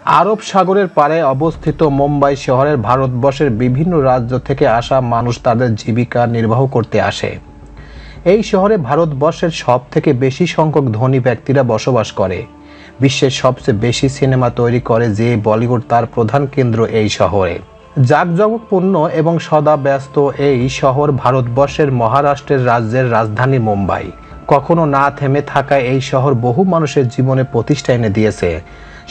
আরব সাগরের পাড়ে অবস্থিত মুম্বাই শহরের ভারতবর্ষের বিভিন্ন রাজ্য থেকে আসা মানুষ তাদের জীবিকা নির্বাহ করতে আসে। এই শহরে ভারতবর্ষের সবথেকে বেশি সংখ্যক ধনী ব্যক্তিরা বসবাস করে। বিশ্বের সবচেয়ে বেশি সিনেমা তৈরি করে যে বলিউড, তার প্রধান কেন্দ্র এই শহরে। জাঁকজমকপূর্ণ এবং সদা ব্যস্ত এই শহর ভারতবর্ষের মহারাষ্ট্রের রাজ্যের রাজধানী মুম্বাই। কখনো না থেমে থাকা এই শহর বহু মানুষের জীবনে প্রতিষ্ঠা এনে দিয়েছে।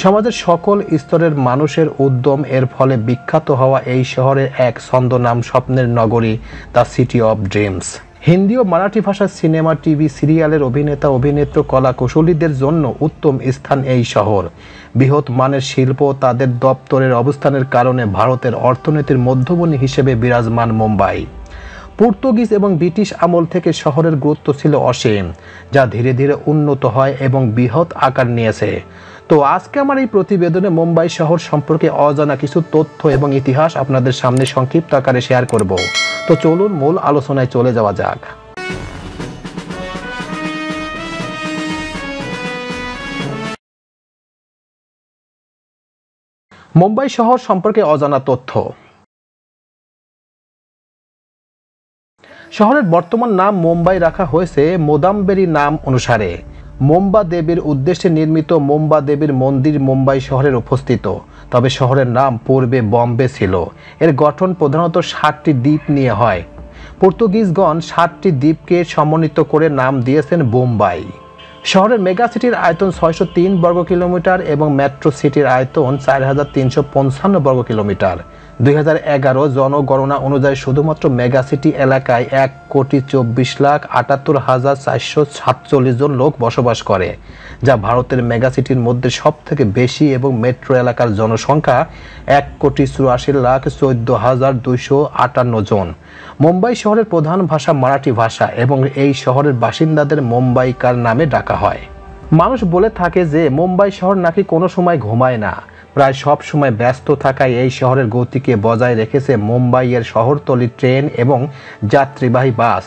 সমাজের সকল স্তরের মানুষের উদ্যম এর ফলে বিখ্যাত হওয়া এই শহরের এক ছন্দনাম স্বপ্নের নগরী, the city of dreams. Hindi ও মারাঠি ভাষার সিনেমা, টিভি সিরিয়ালের অভিনেতা অভিনেত্রী, কলা কুশলীদের জন্য উত্তম স্থান এই শহর। বৃহৎ মানের শিল্প তাদের দপ্তরের অবস্থানের কারণে ভারতের অর্থনীতির মধ্যমণি হিসেবে বিরাজমান মুম্বাই। পর্তুগিজ এবং ব্রিটিশ আমল থেকে শহরের গুরুত্ব ছিল অসীম, যা ধীরে ধীরে উন্নত হয় এবং বৃহৎ আকার নিয়েছে। তো আজকে আমার এই প্রতিবেদনে মুম্বাই শহর সম্পর্কে অজানা কিছু তথ্য এবং ইতিহাস আপনাদের সামনে সংক্ষিপ্ত আকারে শেয়ার করব। তো চলুন মূল আলোচনায় চলে যাওয়া যাক। মুম্বাই শহর সম্পর্কে অজানা তথ্য। শহরের বর্তমান নাম মুম্বাই রাখা হয়েছে মোদাম্বেরি নাম অনুসারে। মোম্বা দেবীর উদ্দেশ্যে নির্মিত মোম্বা দেবীর মন্দির মুম্বাই শহরের উপস্থিত। তবে শহরের নাম পূর্বে বম্বে ছিল। এর গঠন প্রধানত 7টি দ্বীপ নিয়ে হয়। পর্তুগিজগণ 7টি দ্বীপকে সমন্বিত করে নাম দিয়েছেন বোম্বাই। শহরের মেগা সিটির আয়তন 603 বর্গ কিলোমিটার এবং মেট্রো সিটির আয়তন 4355 বর্গ কিলোমিটার। 2011 জনগণনা অনুযায়ী শুধুমাত্র মেগা সিটি এলাকায় 1,24,78,447 জন লোক বসবাস করে, যা ভারতের মেগা সিটির মধ্যে সব থেকে বেশি, এবং মেট্রো এলাকার জনসংখ্যা 1,84,14,258 জন। মুম্বাই শহরের প্রধান ভাষা মারাঠি ভাষা এবং এই শহরের বাসিন্দাদের মুম্বাইকার নামে ডাকা হয়। মানুষ বলে থাকে যে মুম্বাই শহর নাকি কোনো সময় ঘুমায় না। প্রায় সব সময় ব্যস্ত থাকায় এই শহরের গতিকে বজায় রেখেছে মুম্বাইয়ের শহরতলি ট্রেন এবং যাত্রীবাহী বাস।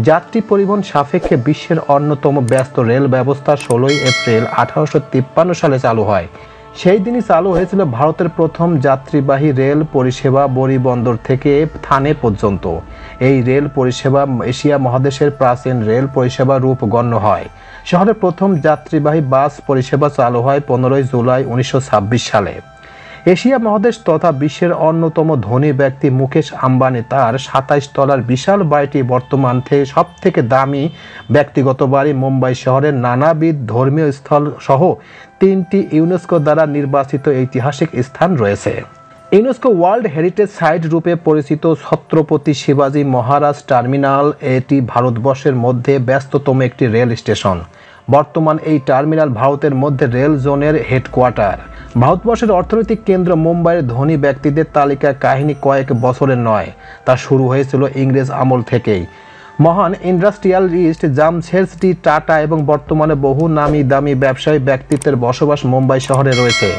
যাত্রী পরিবহন সাপেক্ষে বিশ্বের অন্যতম ব্যস্ত রেল ব্যবস্থা 16 এপ্রিল 1853 সালে চালু হয়। সেই দিনই চালু হয়েছিল ভারতের প্রথম যাত্রীবাহী রেল পরিষেবা বরিবন্দর থেকে থানে পর্যন্ত। এই রেল পরিষেবা এশিয়া মহাদেশের প্রাচীন রেল পরিষেবা রূপ গণ্য হয়। শহরের প্রথম যাত্রীবাহী বাস পরিষেবা চালু হয় 15 জুলাই 1926 সালে। এশিয়া মহাদেশ তথা বিশ্বের অন্যতম ধনী ব্যক্তি মুকেশ আম্বানি তার 27 তলার বিশাল বাড়িটি বর্তমান থেকে সব থেকে দামি ব্যক্তিগত বাড়ি। মুম্বাই শহরের নানাবিধ ধর্মীয় স্থল সহ 3টি ইউনেস্কো দ্বারা নির্বাচিত ঐতিহাসিক স্থান রয়েছে। ইউনেস্কো ওয়ার্ল্ড হেরিটেজ সাইট রূপে পরিচিত ছত্রপতি শিবাজী মহারাজ টার্মিনাল এটি ভারতবর্ষের মধ্যে ব্যস্ততম একটি রেল স্টেশন। বর্তমান এই টার্মিনাল ভারতের মধ্যে রেল জোনের হেডকোয়ার্টার। ভারতবর্ষের অর্থনৈতিক কেন্দ্র মুম্বাইয়ের ধনী ব্যক্তিদের তালিকা কাহিনী কয়েক বছরের নয়, তা শুরু হয়েছিল ইংরেজ আমল থেকেই। মহান ইন্ডাস্ট্রিয়ালিস্ট জামশেদজি টাটা এবং বর্তমানে বহু নামি দামি ব্যবসায়ী ব্যক্তিত্বের বসবাস মুম্বাই শহরে রয়েছে।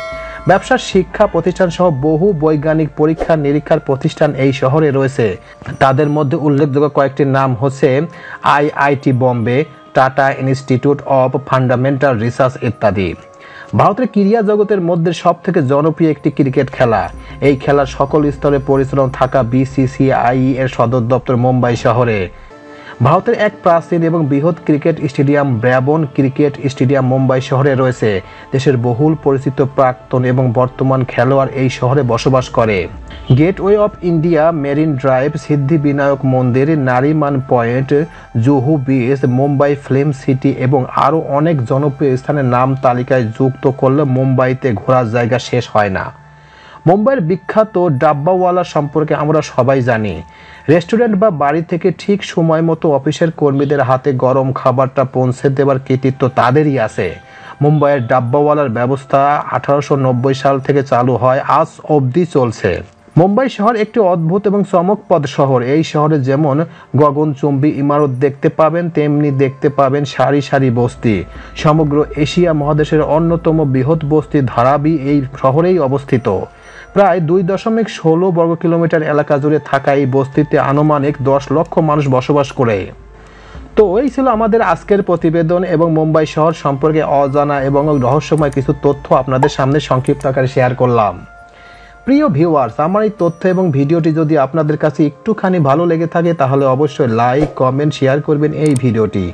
ব্যবসার শিক্ষা প্রতিষ্ঠান সহ বহু বৈজ্ঞানিক পরীক্ষা নিরীক্ষার প্রতিষ্ঠান এই শহরে রয়েছে। তাদের মধ্যে উল্লেখযোগ্য কয়েকটি নাম হচ্ছে IIT Bombay, tata institute of fundamental research ইত্যাদি। ভারতের ক্রীড়া জগতের মধ্যে সব থেকে জনপ্রিয় একটি ক্রিকেট খেলা। এই খেলার সকল স্তরে পরিচালনা থাকা বিসিসিআই এর সদর দপ্তর মুম্বাই শহরে। ভারতের এক প্রাচীন এবং বৃহৎ cricket stadium Brabourne cricket stadium Mumbai শহরে রয়েছে। দেশের বহুল পরিচিত প্রাক্তন এবং বর্তমান খেলোয়াড় এই শহরে বসবাস করে। Gateway of India, Marine Drive, Siddhivinayak মন্দির, Nariman Point, Juhu Beach, Mumbai Film City এবং আরও অনেক জনপ্রিয় স্থানের নাম তালিকায় যুক্ত করলে মুম্বাইতে ঘোরার জায়গা শেষ হয় না। মুম্বাইয়ের বিখ্যাত ডাব্বাওয়ালা সম্পর্কে আমরা সবাই জানি। রেস্টুরেন্ট বা বাড়ি থেকে ঠিক সময় মতো অফিসের কর্মীদের হাতে গরম খাবারটা পৌঁছে দেওয়ার কৃতিত্ব তাদেরই আছে। মুম্বাইয়ের ডাব্বাওয়ালার ব্যবস্থা 1890 সাল থেকে চালু হয়, আজ অবধি চলছে। মুম্বাই শহর একটি অদ্ভুত এবং চমকপ্রদ শহর। এই শহরে যেমন গগনচুম্বী ইমারত দেখতে পাবেন, তেমনি দেখতে পাবেন সারি সারি বস্তি। সমগ্র এশিয়া মহাদেশের অন্যতম বৃহৎ বস্তি ধারাবি এই শহরেই অবস্থিত। প্রায় 2.16 বর্গ কিলোমিটার এলাকা জুড়ে থাকা এই বস্তিতে আনুমানিক 10 লক্ষ মানুষ বসবাস করে। তো তো ওই ছিল আমাদের আজকের প্রতিবেদন এবং মুম্বাই শহর সম্পর্কে অজানা এবং রহস্যময় কিছু তথ্য আপনাদের সামনে সংক্ষিপ্ত আকারে শেয়ার করলাম। প্রিয় ভিউয়ার্স, আমার এই তথ্য এবং ভিডিওটি যদি আপনাদের কাছে একটুখানি ভালো লেগে থাকে তাহলে অবশ্যই লাইক, কমেন্ট, শেয়ার করবেন এই ভিডিওটি।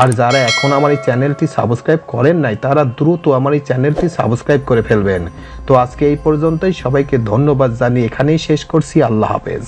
আর যারা এখন আমার এই চ্যানেলটি সাবস্ক্রাইব করেন নাই তারা দ্রুত আমার এই চ্যানেলটি সাবস্ক্রাইব করে ফেলবেন। তো আজকে এই পর্যন্তই, সবাইকে ধন্যবাদ জানিয়ে এখানেই শেষ করছি। আল্লাহ হাফেজ।